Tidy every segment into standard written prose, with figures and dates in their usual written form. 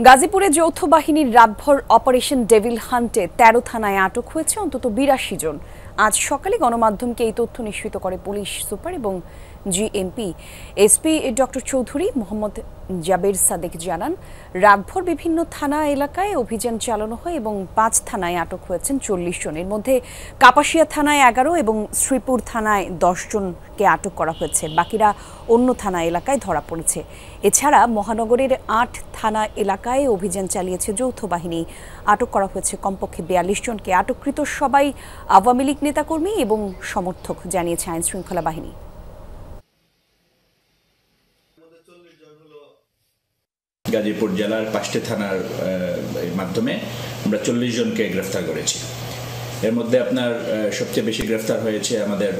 গাজীপুরে যৌথ বাহিনীর রাতভর অপারেশন ডেভিল হান্টে ১৩ থানায় আটক হয়েছে অন্তত ৮২ জন। আজ সকালে গণমাধ্যমকে এই তথ্য নিশ্চিত করে পুলিশ সুপার এবং GMP SP doctor Chowdhury Mohammad Jaber Sadek জানান, রাতভর বিভিন্ন থানা এলাকায় অভিযান চালানো হয় এবং ৫ থানায় আটক হয়েছেন ৪০ জন। এর মধ্যে কাপাসিয়া থানায় ১১ এবং শ্রীপুর থানায় ১০ জনকে আটক করা হয়েছে, বাকিরা অন্য থানা এলাকায় ধরা পড়েছে। এছাড়া মহানগরের ৮ থানা এলাকায় অভিযান চালিয়েছে যৌথ বাহিনী। আটক করা হয়েছে কমপক্ষে ৪২ জনকে। আটককৃত সবাই আওয়ামী লীগ নেতাকর্মী এবং সমর্থক, জানিয়েছে আইন শৃঙ্খলা বাহিনী। গাজীপুর জেলার ৫টি থানার মাধ্যমে আমরা ৪০ জনকে গ্রেফতার করেছি। এর মধ্যে আপনার সবচেয়ে বেশি গ্রেফতার হয়েছে আমাদের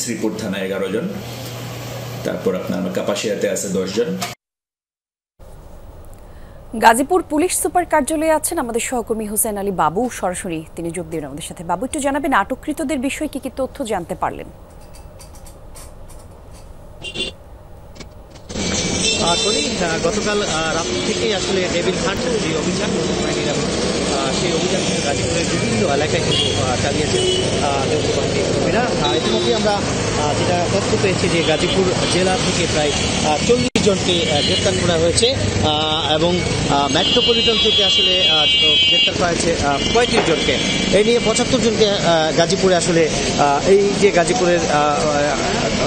শ্রীপুর থানায় ১১ জন, তারপর আপনার কাপাসিয়াতে আছে ১০ জন। গাজীপুর পুলিশ সুপার কার্যালয়ে আছেন আমাদের সহকর্মী হোসেন আলী বাবু, সরাসরি তিনি যোগ দিবেন আমাদের সাথে। বাবু, একটু জানাবেন আটককৃতদের বিষয়ে কি কি তথ্য জানতে পারলেন? গতকাল রাত থেকেই আসলে ডেভিল হান্ট যে অভিযান সেই অভিযান গাজীপুরের বিভিন্ন এলাকায় কিন্তু চালিয়েছেন যৌথ বাহিনীর কর্মীরা। ইতিমধ্যে আমরা যেটা তথ্য পেয়েছি যে গাজীপুর জেলা থেকে প্রায় ৪০ জনকে গ্রেপ্তার করা হয়েছে এবং মেট্রোপলিটন থেকে আসলে গ্রেপ্তার করা হয়েছে ৩৫ জনকে। এই নিয়ে ৭৫ জনকে গাজীপুরে আসলে এই যে গাজীপুরের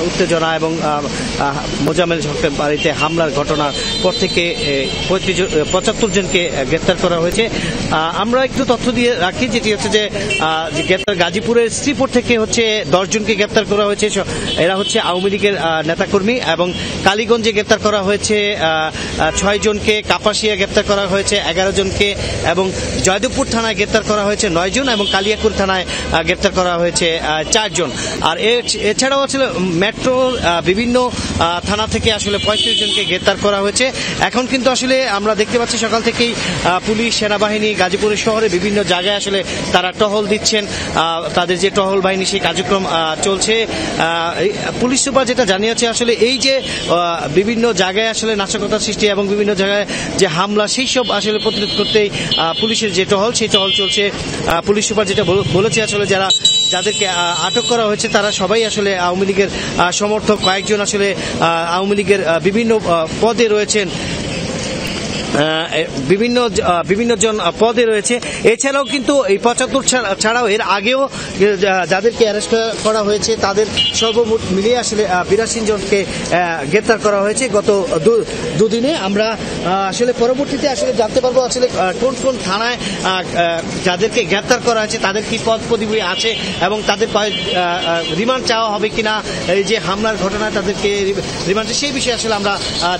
উত্তেজনা এবং মোজাম্মেল হকের বাড়িতে হামলার ঘটনার পর থেকে ৭৫ জনকে গ্রেপ্তার করা হয়েছে। আমরা একটু তথ্য দিয়ে রাখি, যেটি হচ্ছে যে গাজীপুরের শ্রীপুর থেকে হচ্ছে ১০ জনকে গ্রেপ্তার করা হয়েছে। এরা হচ্ছে আওয়ামী লীগের নেতাকর্মী। এবং কালীগঞ্জে গ্রেপ্তার করা হয়েছে ৬ জনকে, কাপাসিয়া গ্রেপ্তার করা হয়েছে ১১ জনকে এবং জয়দেবপুর থানায় গ্রেপ্তার করা হয়েছে ৯ জন এবং কালিয়াকুর থানায় গ্রেপ্তার করা হয়েছে ৪ জন। আর এছাড়াও আসলে মেট্রো বিভিন্ন থানা থেকে আসলে ৩৫ জনকে গ্রেপ্তার করা হয়েছে। এখন কিন্তু আসলে আমরা দেখতে পাচ্ছি সকাল থেকেই পুলিশ, সেনাবাহিনী গাজীপুরের শহরে বিভিন্ন জায়গায় আসলে তারা টহল দিচ্ছেন। তাদের যে টহল বাহিনী সেই কার্যক্রম চলছে। পুলিশ সুপার যেটা জানিয়েছে, আসলে এই যে বিভিন্ন জায়গায় আসলে নাশকতার সৃষ্টি এবং বিভিন্ন জায়গায় যে হামলা, সেই সব আসলে প্রতিরোধ করতেই পুলিশের যে টহল, সেই টহল চলছে। পুলিশ সুপার যেটা বলেছে, আসলে যাদেরকে আটক করা হয়েছে তারা সবাই আসলে আওয়ামী লীগের সমর্থক। কয়েকজন আসলে আওয়ামী লীগের বিভিন্ন পদে রয়েছেন, বিভিন্ন জন পদে রয়েছে। এছাড়াও কিন্তু এই ৭৫ ছাড়াও এর আগেও যাদেরকে অ্যারেস্ট করা হয়েছে তাদের সর্বমোট মিলিয়ে আসলে ৮২ জনকে গ্রেপ্তার করা হয়েছে গত দুদিনে। আমরা আসলে পরবর্তীতে আসলে জানতে পারবো আসলে কোন কোন থানায় যাদেরকে গ্রেপ্তার করা হয়েছে তাদের কি পদ পদবি আছে এবং তাদের রিমান্ড চাওয়া হবে কিনা, এই যে হামলার ঘটনায় তাদেরকে রিমান্ড, সেই বিষয়ে আসলে আমরা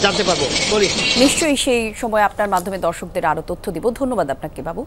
জানতে পারবো। নিশ্চয়ই সেই সময় আপনার মাধ্যমে দর্শকদের আরো তথ্য দিব। ধন্যবাদ আপনাকে বাবু।